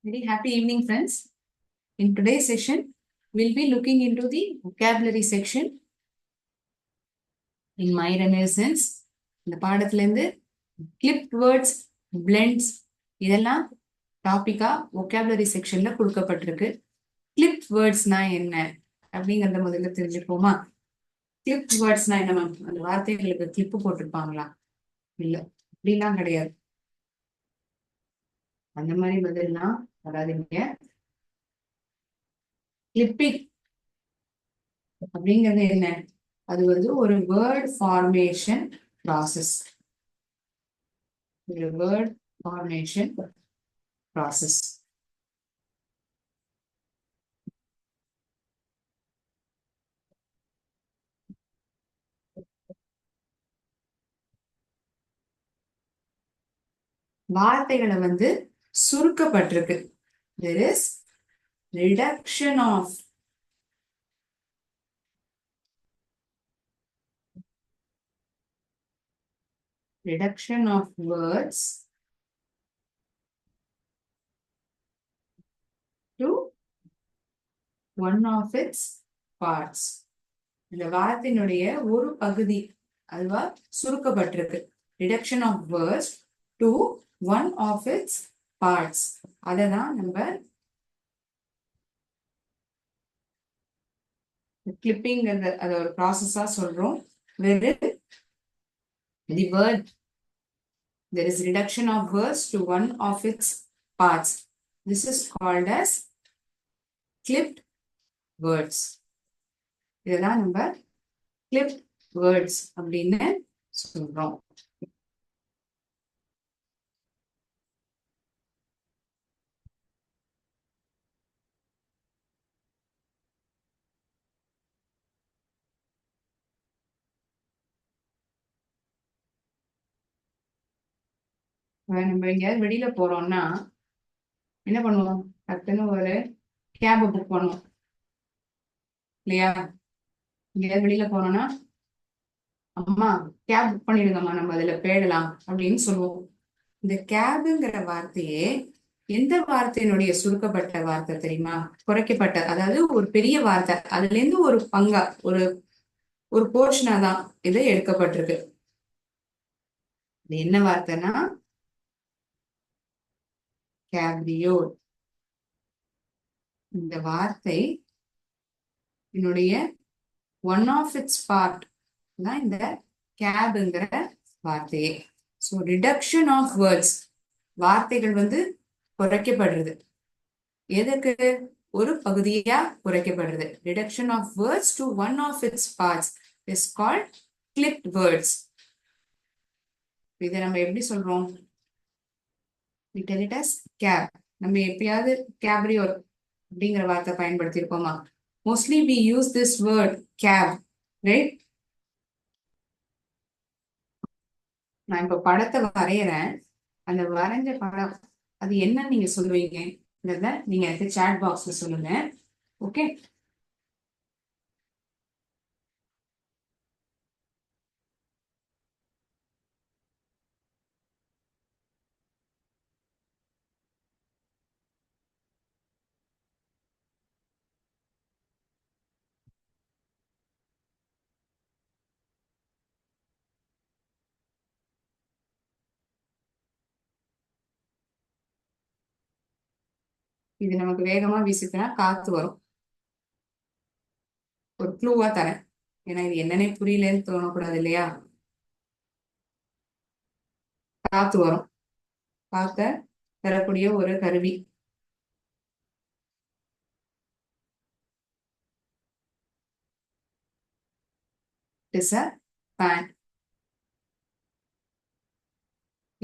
Very happy evening, friends. In today's session, we'll be looking into the vocabulary section in My Renaissance. இந்த பாடத்திலிருந்து clipped words, blends இதெல்லாம் டாபிக்கா vocabulary செக்ஷன்ல கொடுக்கப்பட்டிருக்கு. clipped wordsனா என்ன அப்படிங்கறத முதல்ல தெரிஞ்சுப்போமா? clipped wordsனா என்ன மேம்? அந்த வார்த்தைகளுக்கு கிளிப்பு போட்டிருப்பாங்களா? இல்ல, அப்படிலாம் கிடையாது. அந்த மாதிரி பதில்லாம் வராதுங்க. கிளிப்பிங் அப்படிங்கிறது என்ன? அது வந்து ஒரு வேர்ட் ஃபார்மேஷன் ப்ராசஸ். ஒரு வேர்ட் ஃபார்மேஷன் ப்ராசஸ். வார்த்தைகளை வந்து சுருக்கப்பட்டிருக்கு. There is reduction of words to one of its parts. இந்த வார்த்தையினுடைய ஒரு பகுதி அதுவா சுருக்கப்பட்டிருக்கு. reduction of words to one of its parts. அததான் நம்ம கிளிப்பிங் அத ஒரு ப்ராசஸா சொல்றோம். The word, there is reduction of words to one of its parts. This is called as clipped words. இதெல்லாம் நம்ம clipped words அப்படின்னு சொல்றோம். நம்ம எங்கேயாவது வெளியில போறோம்னா என்ன பண்ணுவோம்? டக்குன்னு ஒரு கேப் புக் பண்ணுவோம் இல்லையா? எங்கேயாவது வெளியில போறோம்னா அம்மா கேப் புக் பண்ணிடுங்கம்மா, நம்ம அதுல போயிடலாம் அப்படின்னு சொல்லுவோம். இந்த கேபுங்கிற வார்த்தையே எந்த வார்த்தையினுடைய சுருக்கப்பட்ட வார்த்தை தெரியுமா? குறைக்கப்பட்ட, அதாவது ஒரு பெரிய வார்த்தை அதுல இருந்து ஒரு பங்கா ஒரு போர்ஷனா தான் இது எடுக்கப்பட்டிருக்கு. இது என்ன வார்த்தைன்னா கேப்ரியோ. இந்த வார்த்தை என்னுடைய ஒன் ஆஃப் இட்ஸ் பார்ட் தான் இந்த கேப்ங்கிற வார்த்தையே. ஸோ ரிடக்ஷன் ஆஃப் வேர்ட்ஸ், வார்த்தைகள் வந்து குறைக்கப்படுறது. எதுக்கு? ஒரு பகுதியா குறைக்கப்படுறது. Reduction of words to one of its parts is called clipped words. இதை நம்ம எப்படி சொல்றோம்? we tell it as cab. நம்ம எப்பயாவது கேப்ரியோ அப்படிங்கிற வார்த்தை பயன்படுத்தியிருக்கோமா? Mostly we use this word cab, right? நான் இப்ப படத்தை வரைகிறேன். அந்த வரைஞ்ச படம் அது என்ன நீங்க சொல்லுவீங்க? நீங்க எனக்கு சாட் பாக்ஸ்ல சொல்லுங்க. ஓகே, இது நமக்கு வேகமா வீசுச்சுன்னா காத்து வரும். ஒரு க்ளூவா தரேன், ஏன்னா இது என்னன்னே புரியலன்னு தோணக்கூடாது இல்லையா? காத்து வரும், காத்த தரக்கூடிய ஒரு கருவி. Is a fan.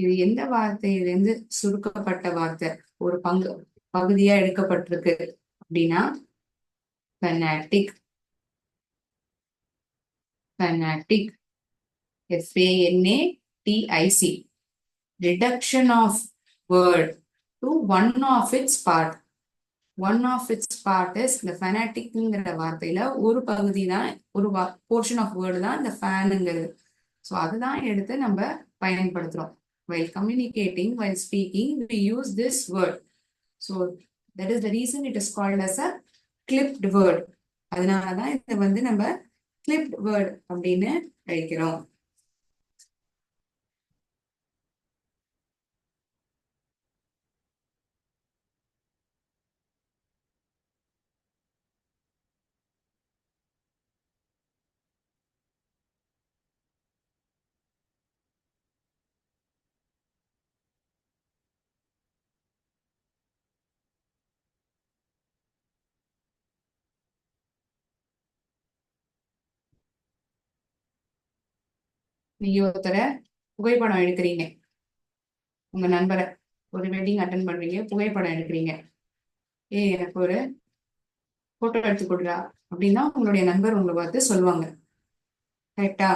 இது எந்த வார்த்தையிலிருந்து சுருக்கப்பட்ட வார்த்தை, ஒரு பகுதியா எடுக்கப்பட்டிருக்கு அப்படின்னா ஃபனாட்டிக். ஃபனாட்டிக், FANATIC. reduction of word to one of its part. One of its part is the fanaticங்கிற வார்த்தையில ஒரு பகுதி தான், ஒரு போர்ஷன் ஆஃப் வேர்டு தான் இந்த ஃபேனுங்கிறது. ஸோ அதுதான் எடுத்து நம்ம பயன்படுத்துறோம். While communicating, while speaking, we use this word. So that is the reason it is called as a clipped word. அதனாலதான் இதை வந்து நம்ம clipped word அப்படின்னு அழைக்கிறோம். நீங்க ஒருத்தரை புகைப்படம் எடுக்கிறீங்க, உங்க நண்பரை ஒரு வெட்டிங் அட்டன் பண்றீங்க, புகைப்படம் எடுக்கிறீங்க. எனக்கு ஒரு போட்டோ எடுத்து கொடுறா அப்படின்னா உங்களுடைய நண்பர் உங்களை பார்த்து சொல்லுவாங்க. கரெக்டா?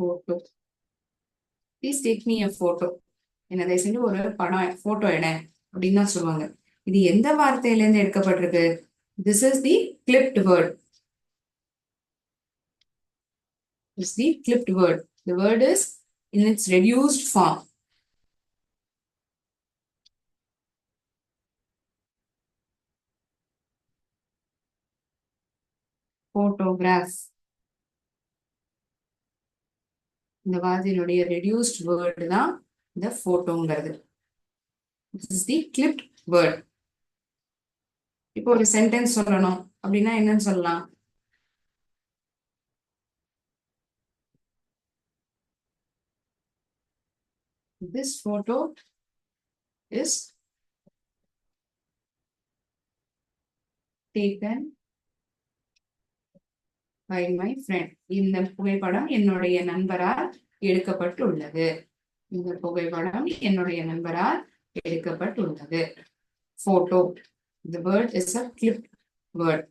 Photo, please take me a photo. என்ன தயவு செஞ்சு ஒரு படம் போட்டோ எட அப்படின்னு தான் சொல்லுவாங்க. இது எந்த வார்த்தையில இருந்து எடுக்கப்பட்டிருக்கு? This is the clipped word. It's the clipped word. The word is in its reduced form. Photograph. இந்த வார்த்தையினுடைய reduced word தான் இந்த போட்டோங்கிறது. This is the clipped word. இப்போ ஒரு சென்டென்ஸ் சொல்லணும் அப்படின்னா என்னன்னு சொல்லலாம்? This photo is taken by my friend. இந்த புகைப்படம் என்னுடைய நண்பரால் எடுக்கப்பட்டுள்ளது. இந்த புகைப்படம் என்னுடைய நண்பரால் எடுக்கப்பட்டுள்ளது. Photo. The word is a clipped word.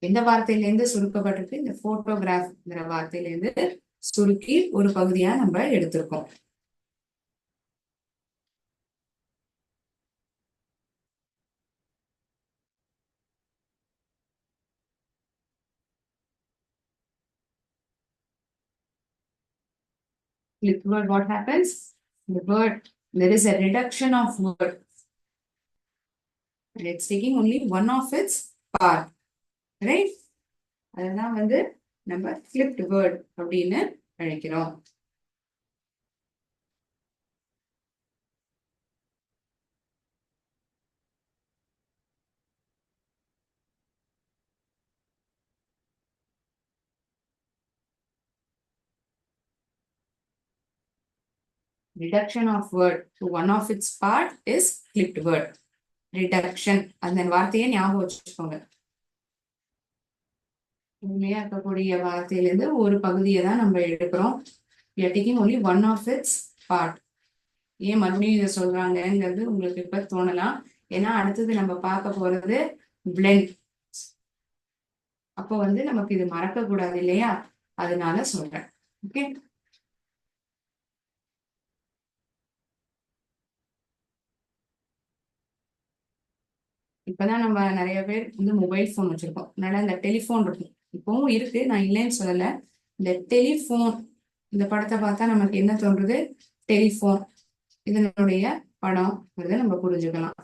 எந்த வார்த்தையிலேருந்து சுருக்கப்பட்டிருக்கு? இந்த போட்டோகிராஃப்ங்கிற வார்த்தையிலேருந்து சுருக்கி ஒரு பகுதியா நம்ம எடுத்திருக்கோம். With word, what happens? The word, there is a reduction of word. And it's taking only one of its part. Right? அதுதான் வந்து நம்ம flipped word அப்படின்னு அழைக்கிறோம். Reduction of word to one of its part is flipped word. Reduction. அந்த வார்த்தையை ஞாபகம் வச்சுக்கோங்க. உண்மையா இருக்கக்கூடிய வார்த்தையிலிருந்து ஒரு பகுதியை தான் நம்ம எடுக்கிறோம். We are taking only one of its part. ஏன் மறுபடியும் இதை சொல்றாங்கிறது உங்களுக்கு இப்ப தோணலாம். ஏன்னா அடுத்தது நம்ம பார்க்க போறது blend. அப்போ வந்து நமக்கு இது மறக்க கூடாது இல்லையா? அதனால சொல்றேன். ஓகே. இப்பதான் நம்ம நிறைய பேர் வந்து மொபைல் போன் வச்சிருக்கோம். அதனால இந்த டெலிஃபோன் இருக்கும், இப்பவும் இருக்கு, நான் இல்லைன்னு சொல்லல. இந்த டெலிஃபோன், இந்த படத்தை பார்த்தா நமக்கு என்ன தோன்றுது? டெலிஃபோன் இதனுடைய படம் நம்ம புரிஞ்சுக்கலாம்.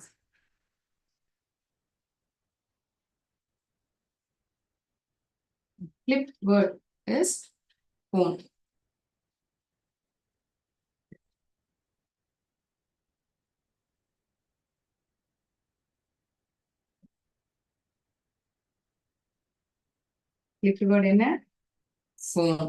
Flipped word is phone. Flipped word என்ன? Phone.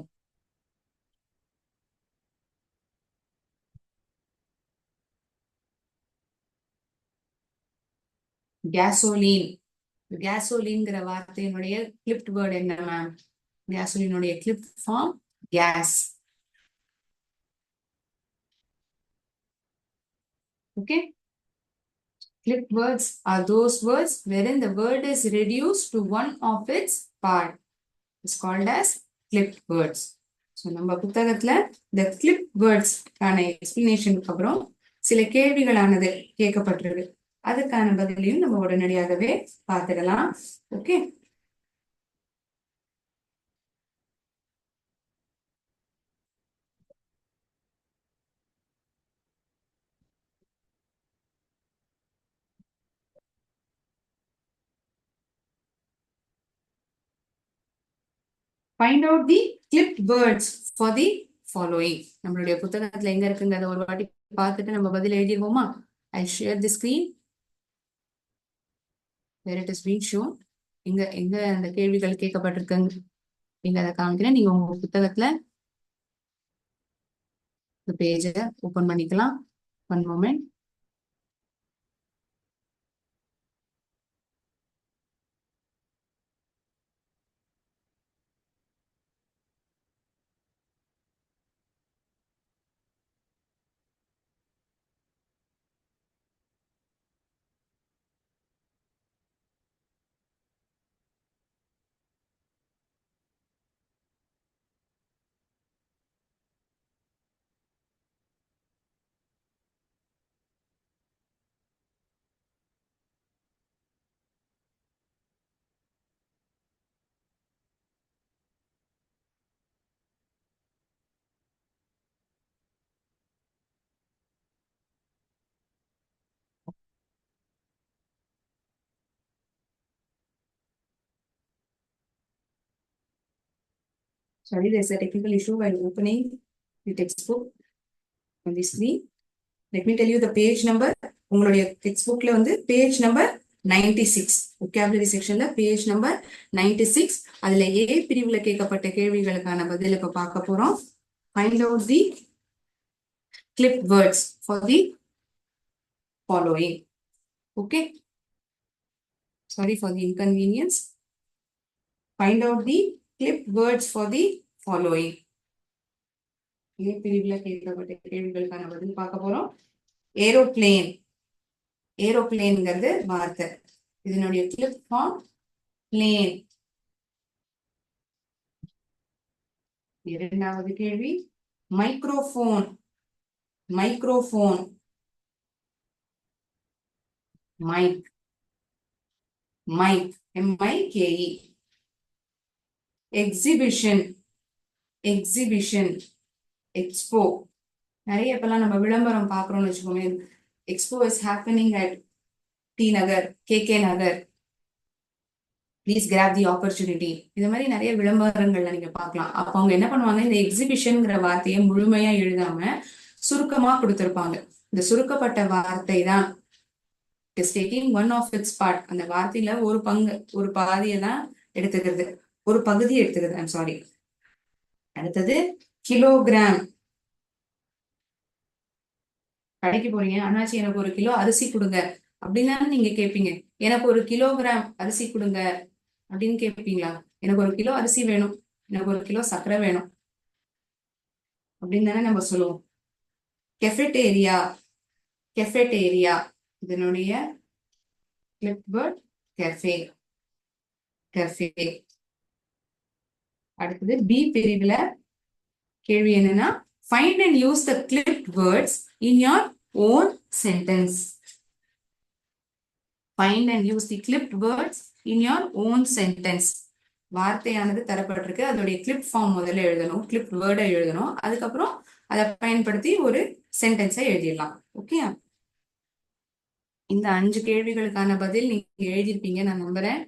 Gasoline. கேசோலின்ங்கிற வார்த்தையினுடைய கிளிப்ட் வேர்ட் என்ன மேம்? கேசோலினுடைய clipped form gas. Okay. Clipped words are those words wherein the word is reduced to one of its part. It's called as clipped words. So நம்ம புத்தகத்துல the clipped words கான எக்ஸ்பிளனேஷனுக்கு அப்புறம் சில கேள்விகளானது கேட்கப்பட்டிருக்கு. அதுக்கான பதிலையும் நம்ம உடனடியாகவே பார்த்துடலாம். Okay. Find out the clipped words for the following. நம்மளுடைய புத்தகத்துல எங்க இருக்குங்க அதை ஒரு வாட்டி பார்த்துட்டு நம்ம பதில் எழுதிடுவோமா? I share the screen where it is being shown. எங்க எங்க அந்த கேள்விகள் கேட்கப்பட்டிருக்குங்க நீங்க அதை காமிக்கிறேன். நீங்க உங்க புத்தகத்துல இந்த பேஜை ஓபன் பண்ணிக்கலாம். One moment. Sorry, there's a technical issue while opening the textbook on the screen. Let me tell you the page number. உங்களுடைய டெக்ஸ்ட்புக்ல வந்து பேஜ் நம்பர் 96 vocabulary செக்ஷன்ல பேஜ் நம்பர் 96. அதுல ஏ பிரிவுல கேட்கப்பட்ட கேள்விகளுக்கான பதில் இப்ப பார்க்க போறோம். Find out the clipped words for the following. Okay. Sorry for the inconvenience. Find out the clipped words for the following. ஏ பிரிவுல கேட்கப்பட்ட கேள்விகளுக்கான பதில் பார்க்க போறோம். ஏரோப்ளேன். ஏரோப்ளேன்ங்கிறது வார்த்தை. இதனுடைய கிளிப் ஃபார்ம் பிளேன். இரண்டாவது கேள்வி microphone. Microphone. Mic. Mic. MIKE. Exhibition. Exhibition. Expo. நிறைய இப்பெல்லாம் நம்ம விளம்பரம் பாக்குறோம்னு வச்சுக்கோங்க. Expo is happening at T Nagar, KK Nagar, please grab the opportunity. இது மாதிரி நிறைய விளம்பரங்கள்ல நீங்க பார்க்கலாம். அப்ப அவங்க என்ன பண்ணுவாங்க, இந்த எக்ஸிபிஷன்ங்கிற வார்த்தையை முழுமையா எழுதாம சுருக்கமா கொடுத்திருப்பாங்க. இந்த சுருக்கப்பட்ட வார்த்தை தான் is taking one of its part. அந்த வார்த்தையில ஒரு பங்கு, ஒரு பாதியை தான் எடுத்துக்கிறது, ஒரு பகுதி எடுத்துக்கிறது. I'm sorry. அடுத்தது கிலோகிராம். கடைக்கு போறீங்க, அண்ணாச்சி எனக்கு ஒரு கிலோ அரிசி கொடுங்க அப்படின்னு நீங்க கேட்பீங்க. எனக்கு ஒரு கிலோகிராம் அரிசி கொடுங்க அப்படின்னு கேட்பீங்களா? எனக்கு ஒரு கிலோ அரிசி வேணும், எனக்கு ஒரு கிலோ சர்க்கரை வேணும் அப்படின்னு தானே நம்ம சொல்லுவோம். கெஃபெட்டேரியா. கெஃபெட்டேரியா. இதனுடைய கிளிப் வேர்ட் கெஃபே. கெஃபே. அடுத்தது பி பிரிவுல கேள்வி என்னன்னா, find and use the clipped words in your own sentence. Find and use the clipped words in your own sentence. வார்த்தையானது தரப்பட்டிருக்கு, அதோடைய கிளிப் ஃபார்ம் முதல்ல எழுதணும், கிளிப் வேர்டை எழுதணும், அதுக்கப்புறம் அதை பயன்படுத்தி ஒரு சென்டென்ஸை எழுதிடலாம். ஓகே. இந்த 5 கேள்விகளுக்கான பதில் நீங்க எழுதியிருப்பீங்க நான் நம்புறேன்.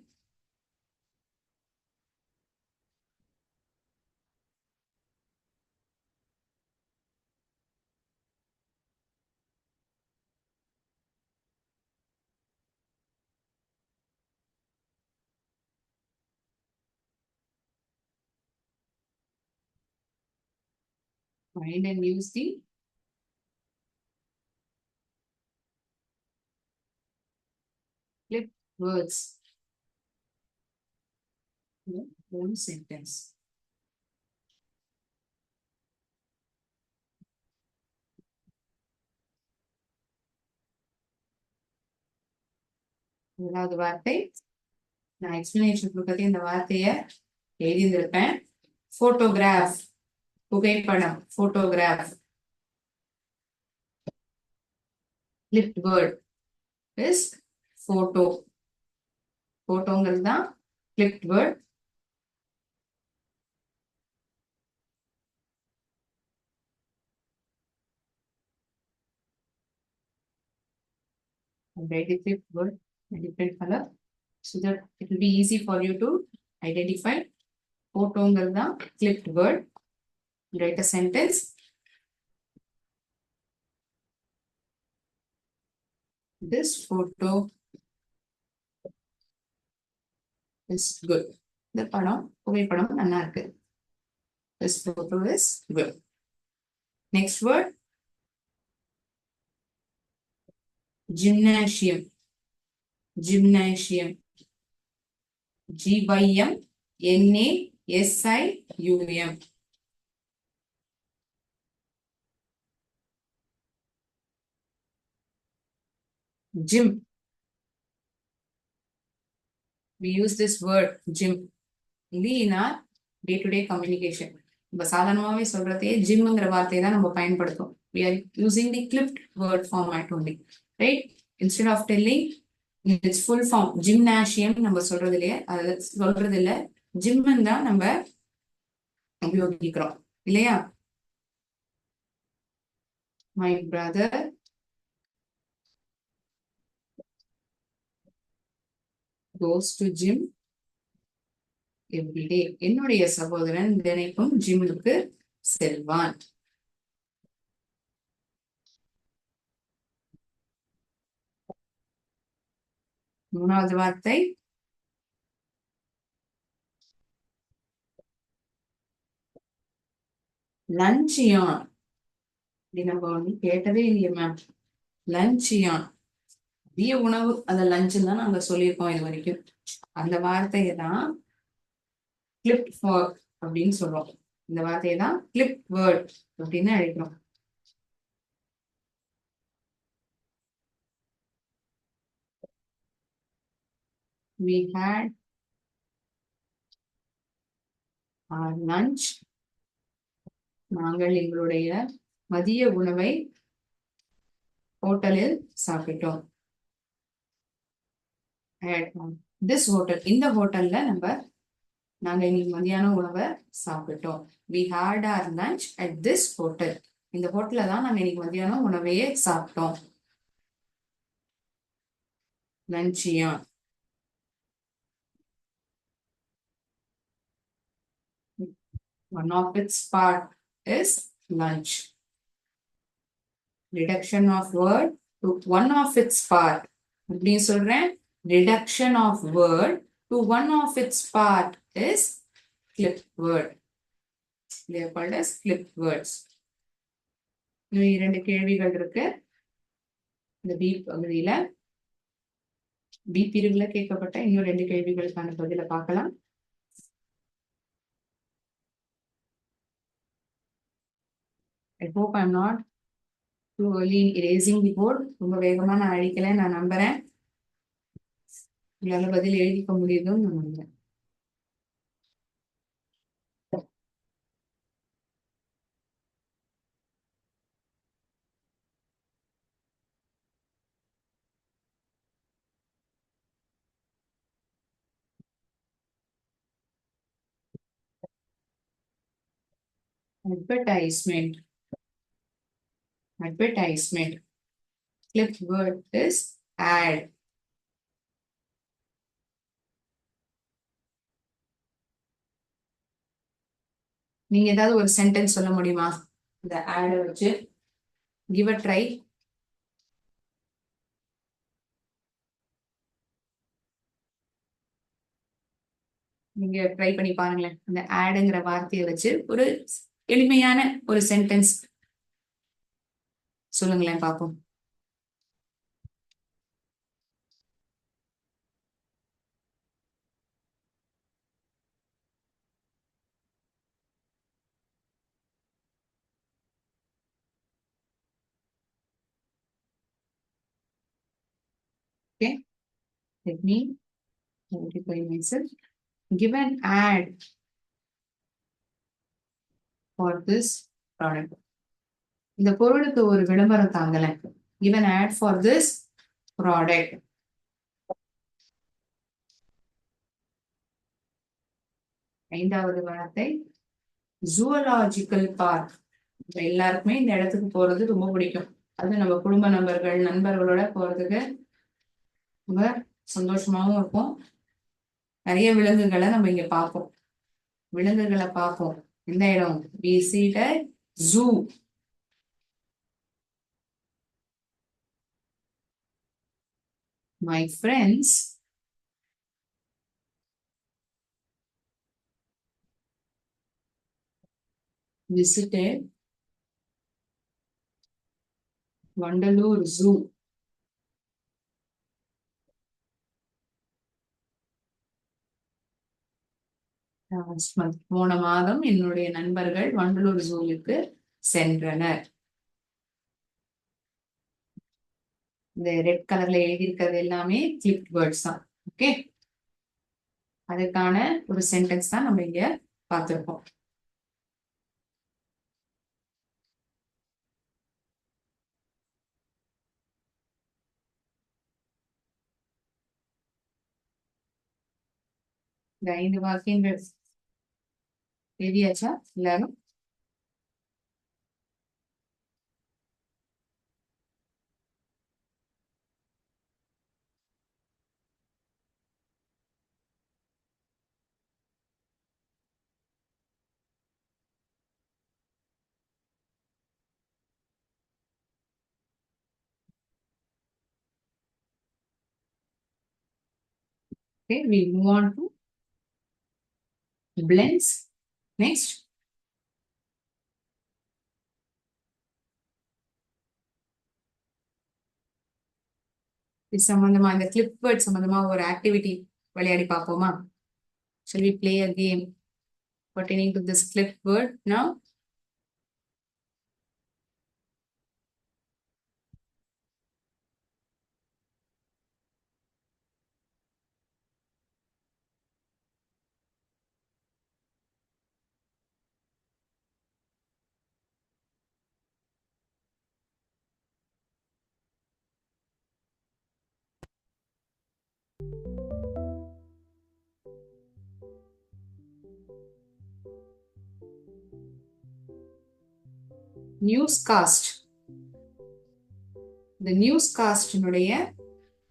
Find and use the clipped words in one sentence. முதலாவது வார்த்தை, நான் எக்ஸ்பிளனேஷன் கொடுக்கறது இந்த வார்த்தையை எழுதியிருந்திருப்பேன். போட்டோகிராஃப். புகைப்படம். Photograph. Clipped word is photo. போட்டோங்கிறது தான் clipped word. Write the clipped word in a different color so that it will be easy for you to identify. போட்டோங்கிறது தான் clipped word. Right a sentence. This photo is good. இந்த படம் புகைப்படம் நல்லா இருக்கு. This photo is good. Next word, gymnasium. Gymnasium. Gymnasium. Gym. We use this word gym in our day-to-day communication. நம்ம சாதாரணமாவே சொல்றதே ஜிம்ங்கிற வார்த்தையை தான் நம்ம பயன்படுத்தும். We are using the clipped word format only, right? Instead of telling its full form gymnasium நம்ம சொல்றது இல்லையே, அது சொல்றது இல்ல, ஜிம்னு தான் நம்ம உபயோகிக்கிறோம் இல்லையா? My brother goes to gym every day. என்னுடைய சகோதரன் தினைக்கும் ஜிம்முக்கு செல்வான். மூணாவது வார்த்தை லஞ்சியான். இது நம்ம வந்து கேட்டதே இல்லையே மேம். லஞ்சியான் மதிய உணவு, அந்த லஞ்சுன்னு தான் நாங்க சொல்லியிருக்கோம் இது வரைக்கும். அந்த வார்த்தையை தான் கிளிப் வேர்ட் அப்படின்னு சொல்றோம். இந்த வார்த்தையை தான் கிளிப் வேர்ட் அப்படின்னு அழைக்கிறோம். We had our lunch. நாங்கள் எங்களுடைய மதிய உணவை ஹோட்டலில் சாப்பிட்டோம். This hotel, இந்த ஹோட்டல்ல நாங்க இன்னைக்கு மதியான உணவை சாப்பிட்டோம். We had our lunch at this hotel. இந்த ஹோட்டல்ல தான் நாங்க இன்னைக்கு மதியான உணவையே சாப்பிட்டோம். லஞ்சியான். One of its part is lunch. Reduction of word to one of its part. அப்படின்னு சொல்றேன். Reduction of word to one of its part is clip word. They are called as clip words. இன்னும் 2 கேள்விகள் இருக்கு. இந்த B பகுதியில B பிரிவுல கேட்கப்பட்ட இன்னும் 2 கேள்விகளுக்கான பதில பார்க்கலாம். I hope I'm not too early in erasing the board. ரொம்ப வேகமா நான் அழிக்கல, நான் நம்புறேன். உங்களால பதில் எழுதிக்க முடியுதுன்னு நான் நம்புறேன். Advertisement. Advertisement. Clip word is ad. நீங்க ஏதாவது ஒரு சென்டென்ஸ் சொல்ல முடியுமா இந்த ஆட் வச்சு? Give a try. நீங்க ட்ரை பண்ணி பாருங்களேன். இந்த ஆடுங்கிற வார்த்தையை வச்சு ஒரு எளிமையான ஒரு சென்டென்ஸ் சொல்லுங்களேன் பார்ப்போம். Okay, let me identify myself. Give an ad for this product. இந்த பொருளுக்கு ஒரு விளம்பரம் தாங்கல. Give an ad for this product. ஐந்தாவது வார்த்தை ஜூவாலஜிக்கல் பார்க். எல்லாருக்குமே இந்த இடத்துக்கு போறது ரொம்ப பிடிக்கும். அது நம்ம குடும்ப நண்பர்களோட போறதுக்கு ரொம்ப சந்தோஷமாவும் இருக்கும். நிறைய விலங்குகளை நம்ம இங்க பார்ப்போம். விலங்குகளை பார்ப்போம். எந்த இடம்? we see the zoo. My friends visited Vandalur Zoo. போன மாதம் என்னுடைய நண்பர்கள் வண்டலூர் ஜூவுக்கு சென்றனர். இந்த ரெட் கலர்ல எழுதியிருக்கிறது எல்லாமே கிளிப்ட் வேர்ட்ஸ் தான். ஓகே, அதுக்கான ஒரு சென்டென்ஸ் தான் நம்ம இங்க பார்த்திருக்கோம். இந்த 5 வாக்கியங்கள் எழுதியாச்சா எல்லாரும்? Okay, we move on to blends. Next, இது சம்பந்தமா, இந்த கிளிப் வேர்ட் சம்பந்தமா ஒரு ஆக்டிவிட்டி விளையாடி பார்ப்போமா? Shall we play a game pertaining to this clip word now? Newscast. இந்த நியூஸ்காஸ்டினுடைய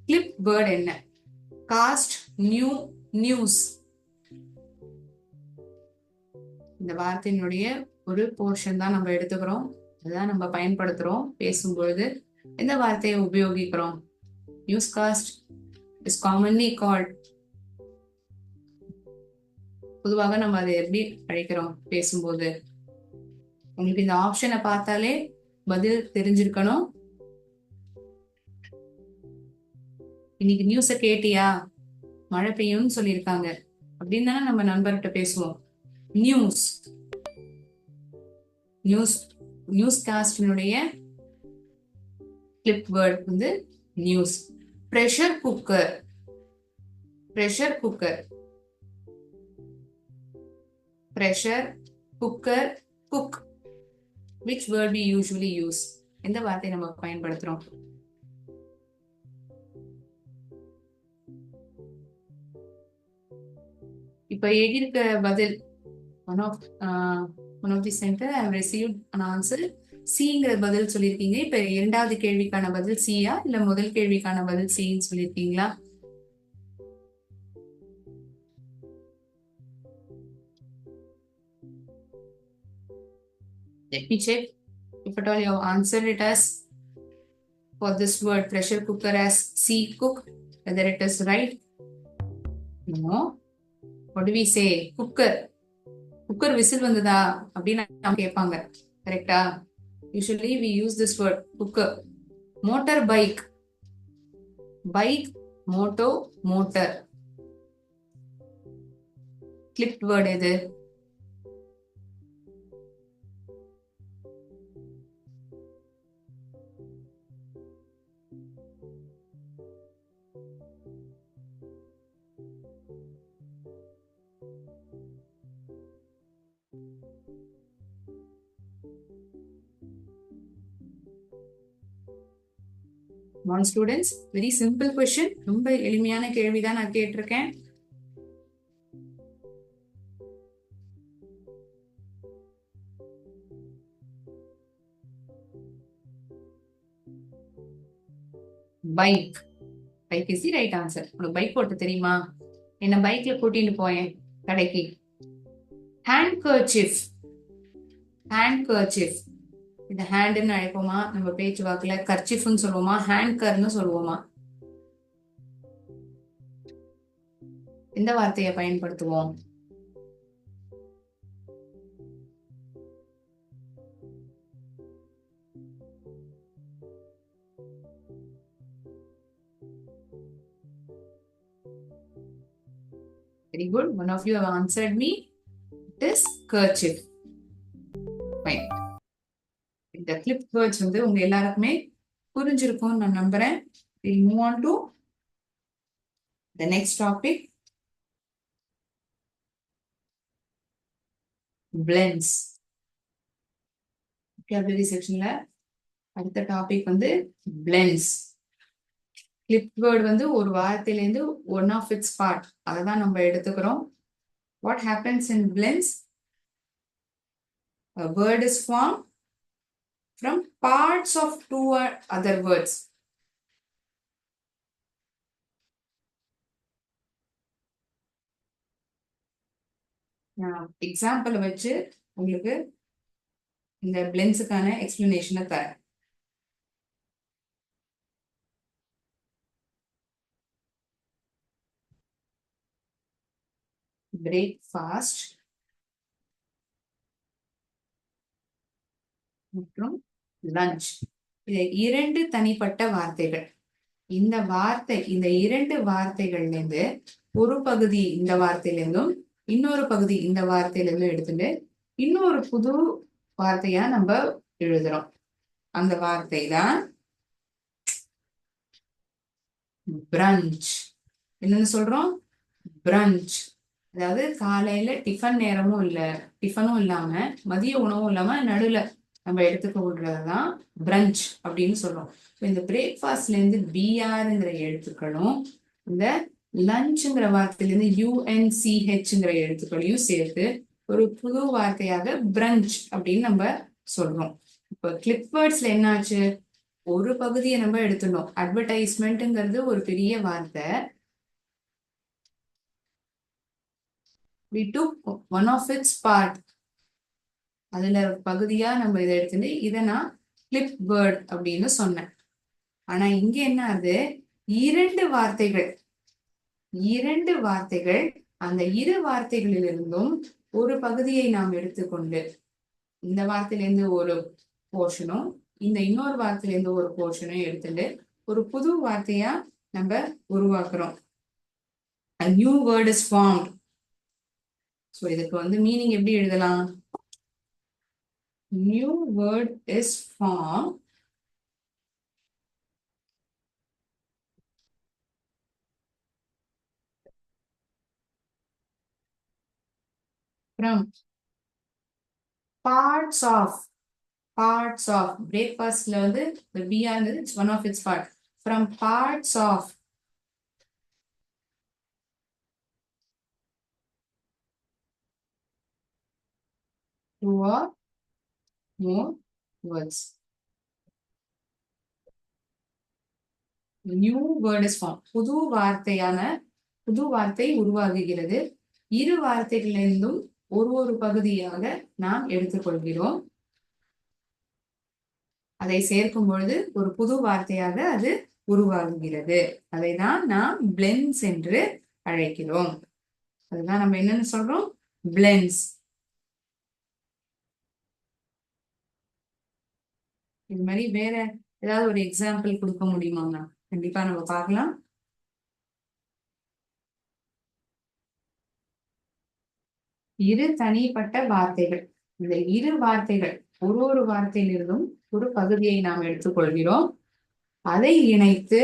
கிளிப் வேர்ட் என்ன? Cost, new, news. இந்த வார்த்தையினுடைய ஒரு போர்ஷன் தான் நம்ம எடுத்துக்கிறோம், அதுதான் நம்ம பயன்படுத்துறோம். பேசும்பொழுது எந்த வார்த்தையை உபயோகிக்கிறோம்? நியூஸ்காஸ்ட் இஸ் காமன்லி கால்ட். பொதுவாக நம்ம அதை எப்படி அழைக்கிறோம் பேசும்போது? உங்களுக்கு இந்த ஆப்ஷனை பார்த்தாலே பதில் தெரிஞ்சிருக்கணும். இன்னைக்கு நியூஸ கேட்டியா, மழை பெய்யும்னு சொல்லியிருக்காங்க அப்படின்னு தானே நம்ம நண்பர்கிட்ட பேசுவோம். நியூஸ், நியூஸ், நியூஸ்காஸ்டினுடைய கிளிப் வேர்ட் வந்து news. Pressure cooker, pressure cooker, pressure cooker, cook. which word we usually use? எந்த வார்த்தை நம்ம பயன்படுத்துறோம்? இப்ப எழுதியிருக்க பதில், one of the center I have received an answer. சிங்கிற பதில் சொல்லியிருக்கீங்க. இப்ப இரண்டாவது கேள்விக்கான பதில் சியா இல்ல முதல் கேள்விக்கான பதில் சின்னு சொல்லியிருக்கீங்களா? Let me check if at all you have answered it as for this word pressure cooker as C, cook, whether it is right. No. What do we say? Cooker. Cooker whistle vandada அப்படினா நாம கேட்பாங்க. கரெக்ட்டா? Usually we use this word cooker. Motor bike. Bike, moto, motor. Clipped word எது? One students, very simple question. ரொம்ப எளிமையான கேள்விதான் நான் கேட்டிருக்கேன். Bike. Bike is the right answer. உனக்கு பைக் ஓட்ட தெரியுமா? என்ன பைக்ல கூட்டிட்டு போயேன் கடைக்கு. ஹேண்ட்கர்ச்சிஃப். ஹேண்ட்கர்ச்சிஃப் இந்த ஹேண்டுன்னு அழைப்போமா நம்ம பேச்சு வாக்குல? கர்ச்சிஃப்னு சொல்லுவோமா? ஹேண்ட்கர்னு சொல்லுவோமா? எந்த வார்த்தையை பயன்படுத்துவோம்? Very good. One of you have answered me. It is kerchief. Fine. இந்த clip words வந்து உங்க எல்லாருக்குமே புரிஞ்சிருக்கும்னு நான் நம்புறேன். We'll move on to the next topic. Blends. Vocabulary sectionல அடுத்த டாபிக் வந்து blends. கிளிப் வேர்ட் வந்து ஒரு வார்த்தையிலேருந்து ஒன் ஆஃப் இட்ஸ் பார்ட் அதை தான் நம்ம எடுத்துக்கிறோம். What happens in blends? A word is formed from parts of two or other words. Example வச்சு உங்களுக்கு இந்த பிளென்ஸுக்கான எக்ஸ்பிளனேஷனை தரேன். பிரேக்ஃபாஸ்ட் மற்றும் லஞ்ச் இது இரண்டு தனிப்பட்ட வார்த்தைகள். இந்த இரண்டு வார்த்தைகள்ல இருந்து ஒரு பகுதி இந்த வார்த்தையிலிருந்தும் இன்னொரு பகுதி இந்த வார்த்தையிலிருந்தும் எடுத்துட்டு இன்னொரு புது வார்த்தையா நம்ம எழுதுறோம். அந்த வார்த்தை தான் பிரஞ்ச். என்னன்னு சொல்றோம்? பிரஞ்ச். அதாவது காலையில டிஃபன் நேரமும் டிஃபனும் இல்லாம மதிய உணவும் இல்லாம நடுவுல நம்ம எடுத்துக்கொள்றதுதான் பிரஞ்ச் அப்படின்னு சொல்றோம். இந்த பிரேக்ஃபாஸ்ட்ல இருந்து பிஆர்ங்கிற எழுத்துக்களும் இந்த லஞ்சுங்கிற வார்த்தையிலிருந்து யுஎன்சிஹெச்ங்கிற எழுத்துக்களையும் சேர்த்து ஒரு புது வார்த்தையாக பிரஞ்ச் அப்படின்னு நம்ம சொல்றோம். இப்போ கிளிப் வேர்ட்ஸ்ல என்னாச்சு? ஒரு பகுதியை நம்ம எடுத்துட்டோம். அட்வர்டைஸ்மெண்ட்ங்கிறது ஒரு பெரிய வார்த்தை. We took one of its part. அதுல பகுதியா நம்ம இதை எடுத்துட்டு இதை நான் கிளிப் வேர்ட் அப்படின்னு சொன்னேன். ஆனா இங்க என்ன ஆகுது? இரண்டு வார்த்தைகள் அந்த இரு வார்த்தைகளிலிருந்தும் ஒரு பகுதியை நாம் எடுத்துக்கொண்டு இந்த வார்த்தையிலிருந்து ஒரு போர்ஷனும் இந்த இன்னொரு வார்த்தையிலிருந்து ஒரு போர்ஷனும் எடுத்துட்டு ஒரு புது வார்த்தையா நம்ம உருவாக்குறோம். A new word is formed. So இதுக்கு வந்து மீனிங் எப்படி எழுதலாம்? New word is formed from parts of breakfastல வந்து the BR is one of its part. From parts of two or more words. New word is formed. புது வார்த்தை உருவாகுகிறது. இரு வார்த்தைகளிலிருந்தும் ஒரு பகுதியாக நாம் எடுத்துக்கொள்கிறோம். அதை சேர்க்கும் பொழுது ஒரு புது வார்த்தையாக அது உருவாகுகிறது. அதை தான் நாம் பிளென்ஸ் என்று அழைக்கிறோம். அதுதான் நம்ம என்னன்னு சொல்றோம்? பிளென்ஸ். இது மாதிரி வேற ஏதாவது ஒரு எக்ஸாம்பிள் கொடுக்க முடியுமாண்ணா? கண்டிப்பா நம்ம பார்க்கலாம். இரு தனிப்பட்ட வார்த்தைகள். இந்த இரு வார்த்தைகள் ஒரு வார்த்தையிலிருந்தும் ஒரு பகுதியை நாம் எடுத்துக்கொள்கிறோம். அதை இணைத்து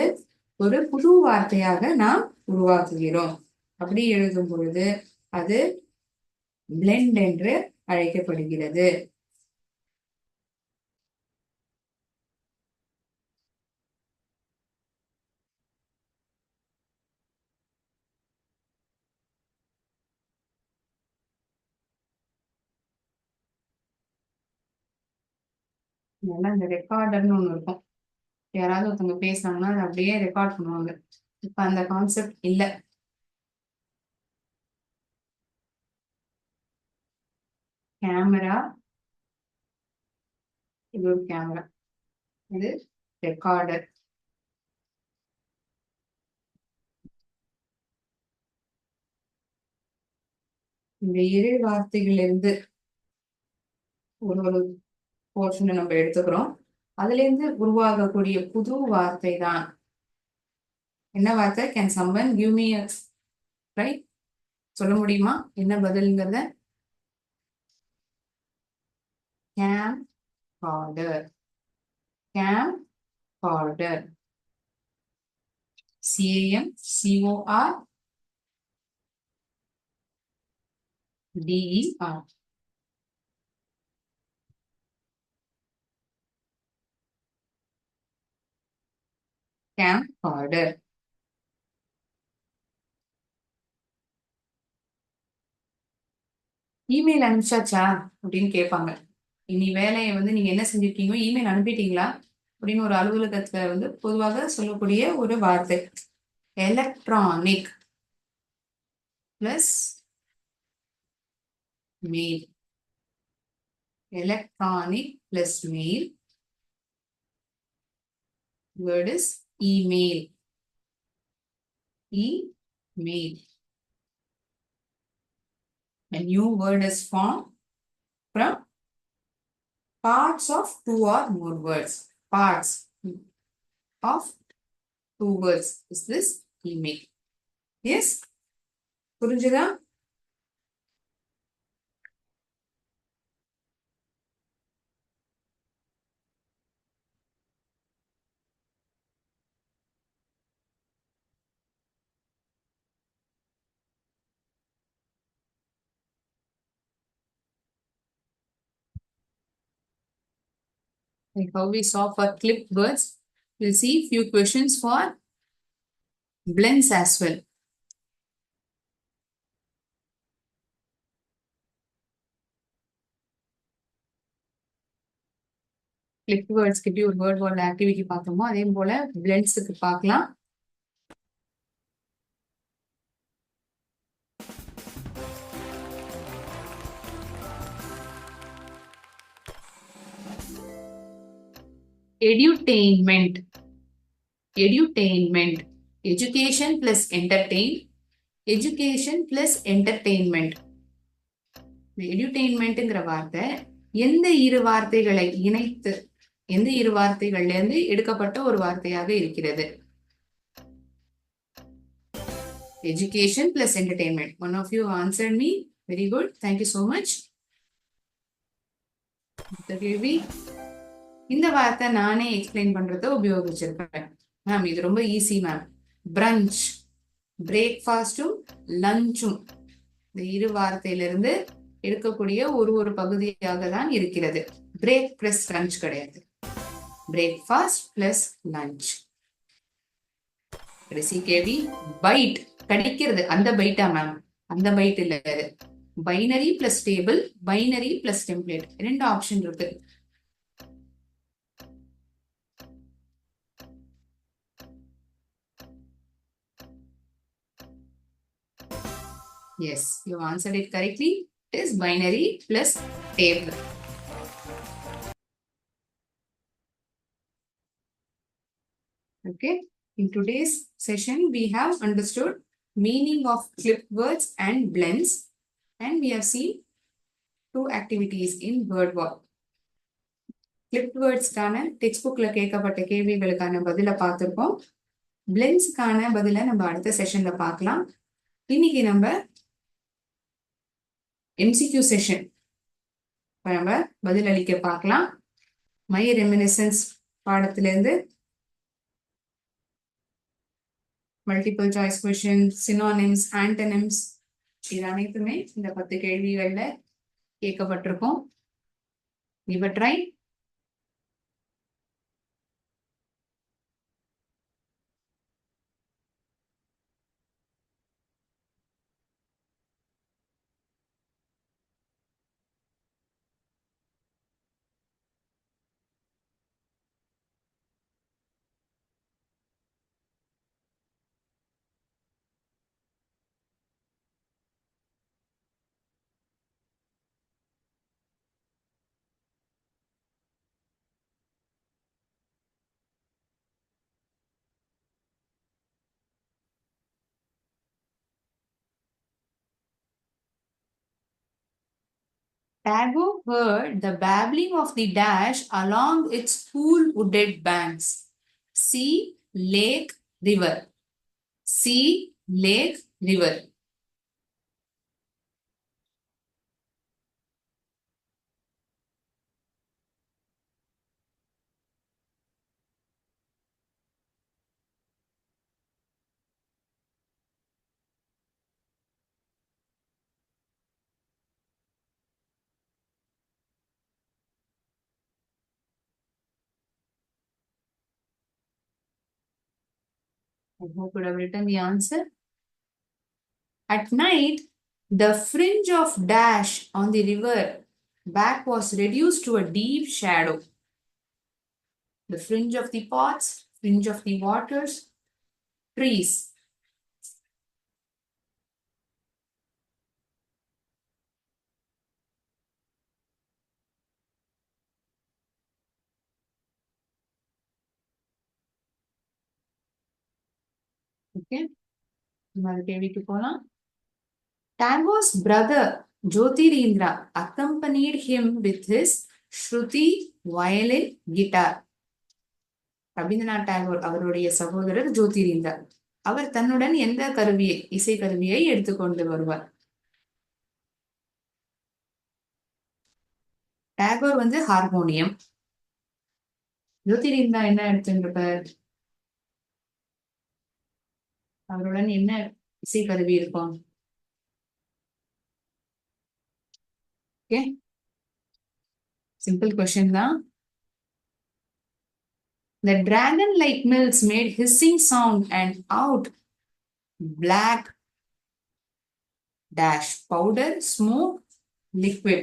ஒரு புது வார்த்தையாக நாம் உருவாக்குகிறோம். அப்படி எழுதும் பொழுது அது பிளெண்ட் என்று அழைக்கப்படுகிறது. இந்த ரெக்கார்டர்னு ஒண்ணு இருக்கும். யாராவது ஒருத்தவங்க பேசினாங்கன்னா அதை அப்படியே ரெக்கார்ட் பண்ணுவாங்க. இப்ப அந்த கான்செப்ட் இல்லை. கேமரா, இது ஒரு கேமரா, இது ரெக்கார்டர். இந்த இரு வார்த்தைகளிலிருந்து ஒரு போர்ஷனை நம்ம எடுத்துக்கிறோம். அதுல இருந்து உருவாகக்கூடிய புது வார்த்தை தான் என்ன வார்த்தை? Can someone give me right? சொல்ல முடியுமா என்ன பதில்ங்கிறத? Camcorder, camcorder, CAMCORDER. camcorder. Email அனுப்பிச்சாச்சா அப்படின்னு கேட்பாங்க. இனி வேலையை நீங்க என்ன செஞ்சிருக்கீங்க, இமெயில் அனுப்பிட்டீங்களா அப்படின்னு ஒரு அலுவலகத்துல பொதுவாக சொல்லக்கூடிய ஒரு வார்த்தை. Electronic plus mail, electronic plus mail, word is email, email. A new word is formed from parts of two or more words. Parts of two words is this email. Yes? புரிஞ்சுதா? Like how we saw for clipped words, we'll see few questions for blends as well. Clipped words க்கு எப்படி ஒரு word wall activity பார்த்தோமோ அதே போல blends-க்கு பார்க்கலாம். Edutainment, edutainment, education plus entertain, education plus entertainment. edutainmentங்கிற வார்த்தை எந்த இரு வார்த்தைகளை இணைத்து, எந்த இரு வார்த்தைகள்ல இருந்து எடுக்கப்பட்ட ஒரு வார்த்தையாக இருக்கிறது? Education plus entertainment. One of you answered me. Very good. Thank you so much. இந்த கேள்வி, இந்த வார்த்தை நானே எக்ஸ்பிளைன் பண்றத உபயோகிச்சிருக்கேன் மேம். இது ரொம்ப ஈஸி மேம். பிரஞ்ச், பிரேக்ஃபாஸ்டும் லஞ்சும் இந்த இரு வார்த்தையிலிருந்து எடுக்கக்கூடிய ஒரு பகுதியாக தான் இருக்கிறது. பிரேக் பிளஸ் லஞ்ச் கிடையாது. Breakfast plus lunch. கடைசி கேள்வி, பைட், கடிக்கிறது, அந்த பைட்டா மேம்? அந்த பைட் இல்ல. Binary plus table, binary plus template, ரெண்டு ஆப்ஷன் இருக்கு. Yes, you answered it correctly. It is binary plus table. Okay, in today's session we have understood meaning of clipped words and blends, and we have seen two activities in word wall. Clipped words கான டெக்ஸ்ட்புக்ல கேட்கப்பட்ட கேள்விகளுக்கான பதில பார்த்திருப்போம். blends கான பதில நம்ம அடுத்த செஷன்ல பார்க்கலாம். இன்னைக்கு நம்ம MCQ செஷன் நம்ம பதில் அளிக்க பார்க்கலாம். மை ரெமினிசன்ஸ் பாடத்திலிருந்து multiple choice question, synonyms, antonyms, இது அனைத்துமே இந்த 10 கேள்விகள்ல கேட்கப்பட்டிருக்கும். இவற்றை Tagore heard the babbling of the dash along its cool wooded banks. Sea, lake, river. Sea, lake, river. Who could have written the answer? At night, the fringe of dash on the river back was reduced to a deep shadow. The fringe of the pots, fringe of the waters, trees. Okay, இன்னொரு கேள்விக்கு போலாம். Tagore's brother Jyotirindra accompanied him with his Shruti violin guitar. Rabindranath Tagore அவருடைய சகோதரர் ஜோதிரிந்தர் அவர் தன்னுடன் எந்த கருவியை இசை கருவியை எடுத்துக்கொண்டு வருவார்? டாகோர் வந்து ஹார்மோனியம். ஜோதிரிந்தா என்ன எடுத்துருப்பார்? அவருடன் என்ன இசை கருவி இருக்கும்? ஓகே, சிம்பிள் கொஸ்டின் தான். The dragon-like mills made hissing sound and out black dash powder, smoke, liquid.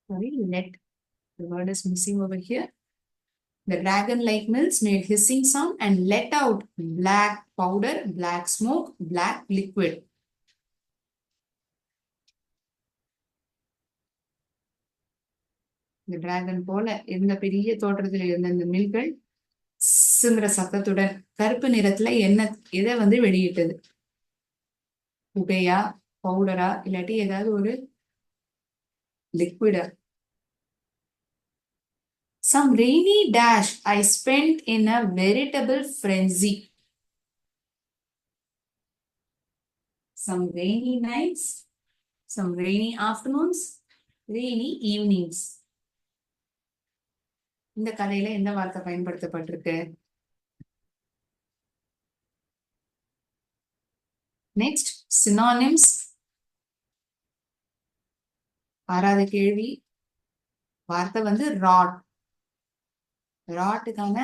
Sorry, let the word is missing over here. The dragon-like mills made hissing sound and let out black powder, black smoke, black liquid. இந்த dragon போல இருந்த பெரிய தோற்றத்தில் இருந்த இந்த மில்கள் சிந்திர சத்தத்துடன் கருப்பு நிறத்துல என்ன இதை வந்து வெளியிட்டது? புகையா, பவுடரா, இல்லாட்டி ஏதாவது ஒரு லிக்விடா? Some rainy dash I spent in a veritable frenzy. Some rainy nights, some rainy afternoons, rainy evenings. இந்த கதையில எந்த வார்த்தை பயன்படுத்தப்பட்டிருக்கு? Next, synonyms. ஆறாவது கேள்வி, வார்த்தை வந்து ராட். ராட்டுக்கான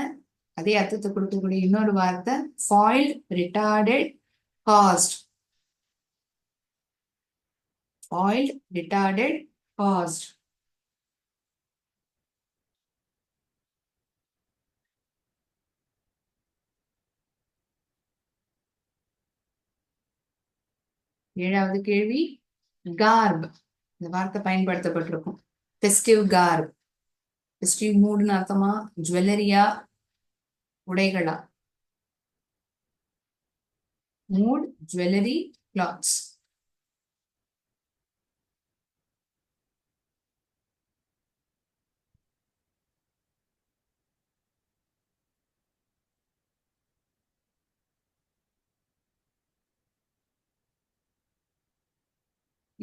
அதே அர்த்தத்தை கொடுக்கக்கூடிய இன்னொரு வார்த்தை foiled, retarded, cast. Foiled, retarded, cast. ஏழாவது கேள்வி, கார்ப். இந்த வார்த்தை பயன்படுத்தப்பட்டிருக்கும். Festive garb. ஃபெஸ்டிவ் மூடுன்னு அர்த்தமா, ஜுவல்லரியா, உடைகளா? Mood, jewellery, clothes.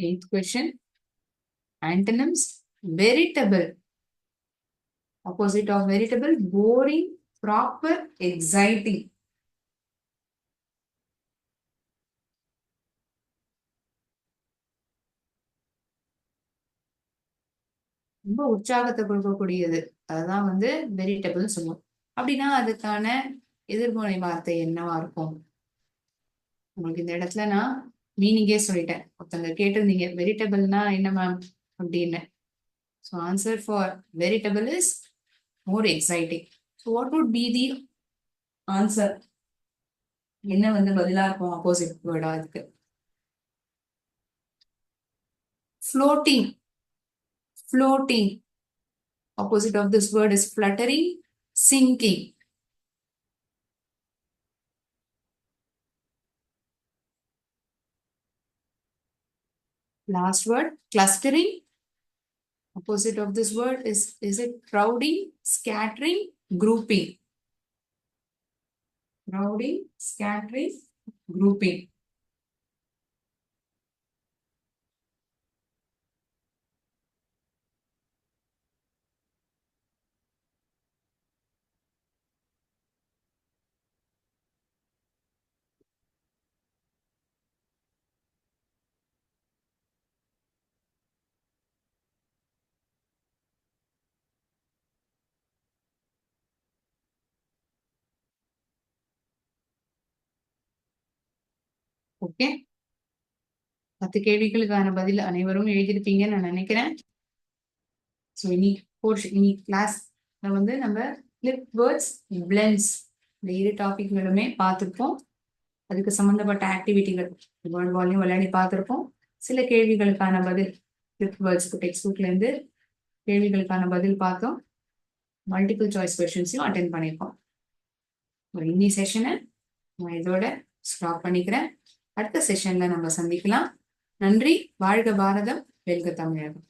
Eighth question. Antonyms: veritable. Opposite of veritable: boring, proper, exciting. ரொம்ப உற்சாகத்தை கொடுக்கக்கூடியது, அதுதான் வந்து வெரிட்டபிள் சொல்லுவோம். அப்படின்னா அதுக்கான எதிர்மறை வார்த்தை என்னவா இருக்கும்? உங்களுக்கு இந்த இடத்துல நான் மீனிங்கே சொல்லிட்டேன். ஒருத்தங்க கேட்டிருந்தீங்க வெரிட்டபிள்னா என்ன மேம் அப்படின்னு. So answer for veritable is more exciting. So what would be the answer? என்ன வந்து பதிலா இருக்கும் ஆப்போசிட் வேர்டா அதுக்கு? floating. Floating. Opposite of this word is fluttering, sinking. Last word, clustering. Opposite of this word is it crowding, scattering, grouping? Crowding, scattering, grouping. Okay, 10 கேள்விகளுக்கான பதில் அனைவரும் எழுதியிருப்பீங்கன்னு நான் நினைக்கிறேன். ஸோ இனி கிளாஸ்ல வந்து நம்ம ஃபிளிப் வேர்ட்ஸ், பிளெண்ட்ஸ் இந்த இரு டாபிக்களுமே பார்த்துருப்போம். அதுக்கு சம்பந்தப்பட்ட ஆக்டிவிட்டிகள் வேர்ல்ட் வால்யூம் விளையாடி பார்த்துருப்போம். சில கேள்விகளுக்கான பதில் ஃபிளிப் வேர்ட்ஸ்க்கு டெக்ஸ்ட் புக்ல இருந்து கேள்விகளுக்கான பதில் பார்த்தோம். மல்டிபிள் சாய்ஸ் கொஸ்டின்ஸையும் அட்டென்ட் பண்ணியிருக்கோம். இன்னி செஷனை நான் இதோட ஸ்டாப் பண்ணிக்கிறேன். அடுத்த செஷன்ல நம்ம சந்திக்கலாம். நன்றி. வாழ்க பாரதம், வெல்க தமிழகம்.